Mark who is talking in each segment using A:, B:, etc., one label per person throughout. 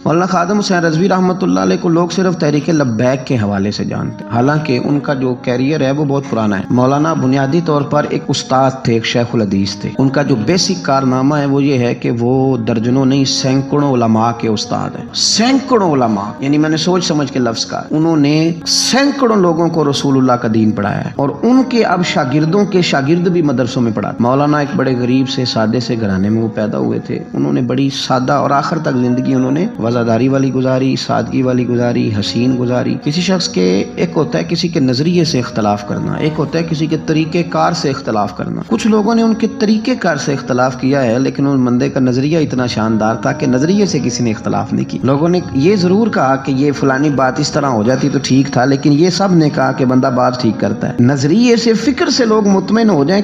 A: مولانا خادم حسین رضوی رحمۃ اللہ علیہ کو لوگ صرف تحریک لبیک کے حوالے سے جانتے ہیں، حالانکہ ان کا جو کیریئر ہے وہ بہت پرانا ہے۔ مولانا بنیادی طور پر ایک استاد تھے، ایک شیخ الحدیث تھے۔ ان کا جو بیسک کارنامہ ہے وہ یہ ہے کہ وہ درجنوں نہیں سینکڑوں علماء کے استاد ہیں۔ سینکڑوں علماء، یعنی میں نے سوچ سمجھ کے لفظ کہا، انہوں نے سینکڑوں لوگوں کو رسول اللہ کا دین پڑھایا ہے، اور ان کے اب شاگردوں کے شاگرد بھی مدرسوں میں پڑھاتے۔ مولانا ایک بڑے غریب سے سادے سے گھرانے میں وہ پیدا ہوئے تھے۔ انہوں نے بڑی سادہ اور آخر تک زندگی انہوں نے وفاداری والی گزاری، سادگی والی گزاری، حسین گزاری۔ کسی شخص کے ایک ہوتا ہے کسی کے نظریے سے اختلاف کرنا، ایک ہوتا ہے کسی کے طریقہ کار سے اختلاف کرنا۔ کچھ لوگوں نے ان کے طریقہ کار سے اختلاف کیا ہے، لیکن ان بندے کا نظریہ اتنا شاندار تھا کہ نظریے سے کسی نے اختلاف نہیں کی۔ لوگوں نے یہ ضرور کہا کہ یہ فلانی بات اس طرح ہو جاتی تو ٹھیک تھا، لیکن یہ سب نے کہا کہ بندہ بات ٹھیک کرتا ہے۔ نظریے سے، فکر سے لوگ مطمئن ہو جائیں۔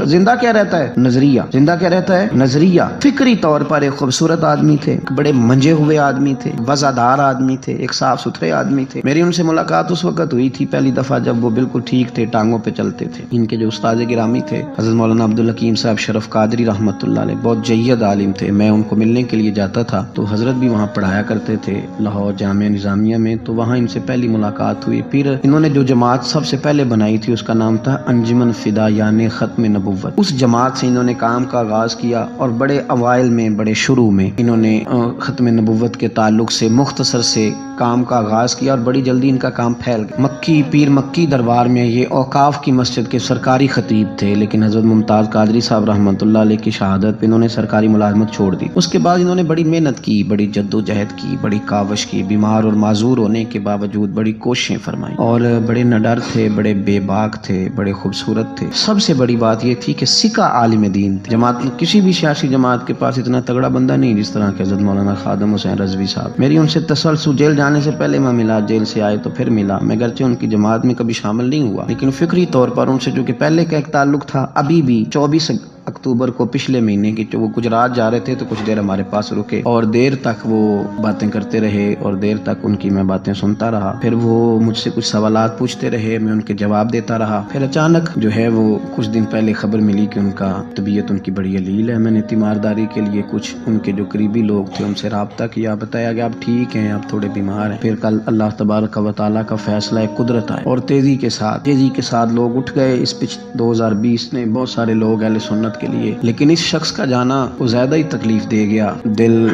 A: زندہ کیا رہتا ہے؟ نظریہ۔ زندہ کیا رہتا ہے؟ نظریہ۔ فکری طور پر ایک خوبصورت آدمی تھے، بڑے منجے ہوئے آدمی تھے، وزادار آدمی تھے، ایک صاف ستھرے آدمی تھے۔ میری ان سے ملاقات اس وقت ہوئی تھی پہلی دفعہ جب وہ بالکل ٹھیک تھے، ٹانگوں پہ چلتے تھے۔ ان کے جو استاد گرامی تھے حضرت مولانا عبدالحکیم صاحب شرف قادری رحمۃ اللہ علیہ، بہت جید عالم تھے۔ میں ان کو ملنے کے لیے جاتا تھا تو حضرت بھی وہاں پڑھایا کرتے تھے لاہور جامعہ نظامیہ میں، تو وہاں ان سے پہلی ملاقات ہوئی۔ پھر انہوں نے جو جماعت سب سے پہلے بنائی تھی اس کا نام تھا انجمن فدا یعنی ختم نبوت۔ اس جماعت سے انہوں نے کام کا آغاز کیا، اور بڑے اوائل میں، بڑے شروع میں انہوں نے ختم نبوت کے تعلق سے مختصر سے کام کا آغاز کیا، اور بڑی جلدی ان کا کام پھیل گیا۔ مکی پیر مکی دربار میں یہ اوقاف کی مسجد کے سرکاری خطیب تھے، لیکن حضرت ممتاز قادری صاحب رحمۃ اللہ علیہ کی شہادت پہ انہوں نے سرکاری ملازمت چھوڑ دی۔ اس کے بعد انہوں نے بڑی محنت کی، بڑی جد و جہد کی، بڑی کاوش کی، بیمار اور معذور ہونے کے باوجود بڑی کوششیں فرمائیں، اور بڑے نڈر تھے، بڑے بے باک تھے، بڑے خوبصورت تھے۔ سب سے بڑی بات یہ تھی کہ سکہ عالم دین تھے۔ جماعت کسی بھی سیاسی جماعت کے پاس اتنا تگڑا بندہ نہیں جس طرح کہ حضرت مولانا خادم حسین رضوی صاحب۔ میری ان سے تسلسل، جیل جانے سے پہلے میں ملا، جیل سے آئے تو پھر ملا۔ میں گرچہ ان کی جماعت میں کبھی شامل نہیں ہوا، لیکن فکری طور پر ان سے جو کہ پہلے کا ایک تعلق تھا، ابھی بھی 24 اکتوبر کو پچھلے مہینے کی وہ گجرات جا رہے تھے تو کچھ دیر ہمارے پاس رکے، اور دیر تک وہ باتیں کرتے رہے، اور دیر تک ان کی میں باتیں سنتا رہا۔ پھر وہ مجھ سے کچھ سوالات پوچھتے رہے، میں ان کے جواب دیتا رہا۔ پھر اچانک جو ہے وہ کچھ دن پہلے خبر ملی کہ ان کا طبیعت ان کی بڑی علیل ہے۔ میں نے تیمارداری کے لیے کچھ ان کے جو قریبی لوگ تھے ان سے رابطہ کیا، بتایا کہ آپ ٹھیک ہیں، آپ تھوڑے بیمار ہیں۔ پھر کل اللہ تبارک و تعالیٰ کا فیصلہ قدرت آئے، اور تیزی کے ساتھ لوگ اٹھ گئے۔ اس 2020 نے بہت سارے لوگ اہل سنت کے لیے، لیکن اس شخص کا جانا وہ زیادہ ہی تکلیف دے گیا۔ دل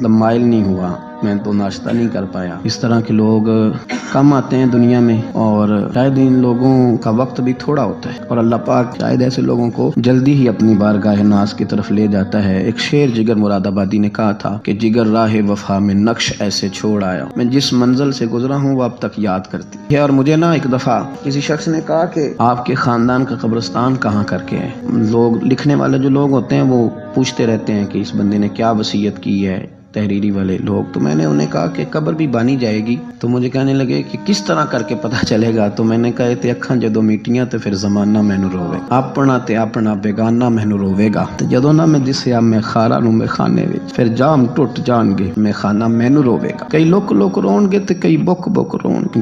A: مائل نہیں ہوا، میں تو ناشتہ نہیں کر پایا۔ اس طرح کے لوگ کم آتے ہیں دنیا میں، اور شاید ان لوگوں کا وقت بھی تھوڑا ہوتا ہے، اور اللہ پاک شاید ایسے لوگوں کو جلدی ہی اپنی بارگاہ ناز کی طرف لے جاتا ہے۔ ایک شعر جگر مراد آبادی نے کہا تھا کہ جگر راہ وفا میں نقش ایسے چھوڑ آیا، میں جس منزل سے گزرا ہوں وہ اب تک یاد کرتی ہے۔ اور مجھے نا ایک دفعہ کسی شخص نے کہا کہ آپ کے خاندان کا قبرستان کہاں کر کے ہے؟ لوگ لکھنے والے جو لوگ ہوتے ہیں وہ پوچھتے رہتے ہیں کہ اس بندے نے کیا وصیت کی ہے، تحریری والے لوگ۔ تو میں نے انہیں کہا کہ قبر بھی بانی جائے گی۔ تو مجھے کہنے لگے کہ کس طرح کر کے پتہ چلے گا؟ تو میں نے کہا تے اکھاں جدوں میٹیاں تے پھر زمانہ مینوں روے، اپنا تے اپنا بیگانہ مینوں روے گا، تے جدوں نہ میں دسیا میں خارا نوں میں خانے وچ، پھر جام ٹوٹ جان گے میں خانہ مینوں روے گا۔ کئی لوک لوک رون گے تے کئی بک بک رون گے۔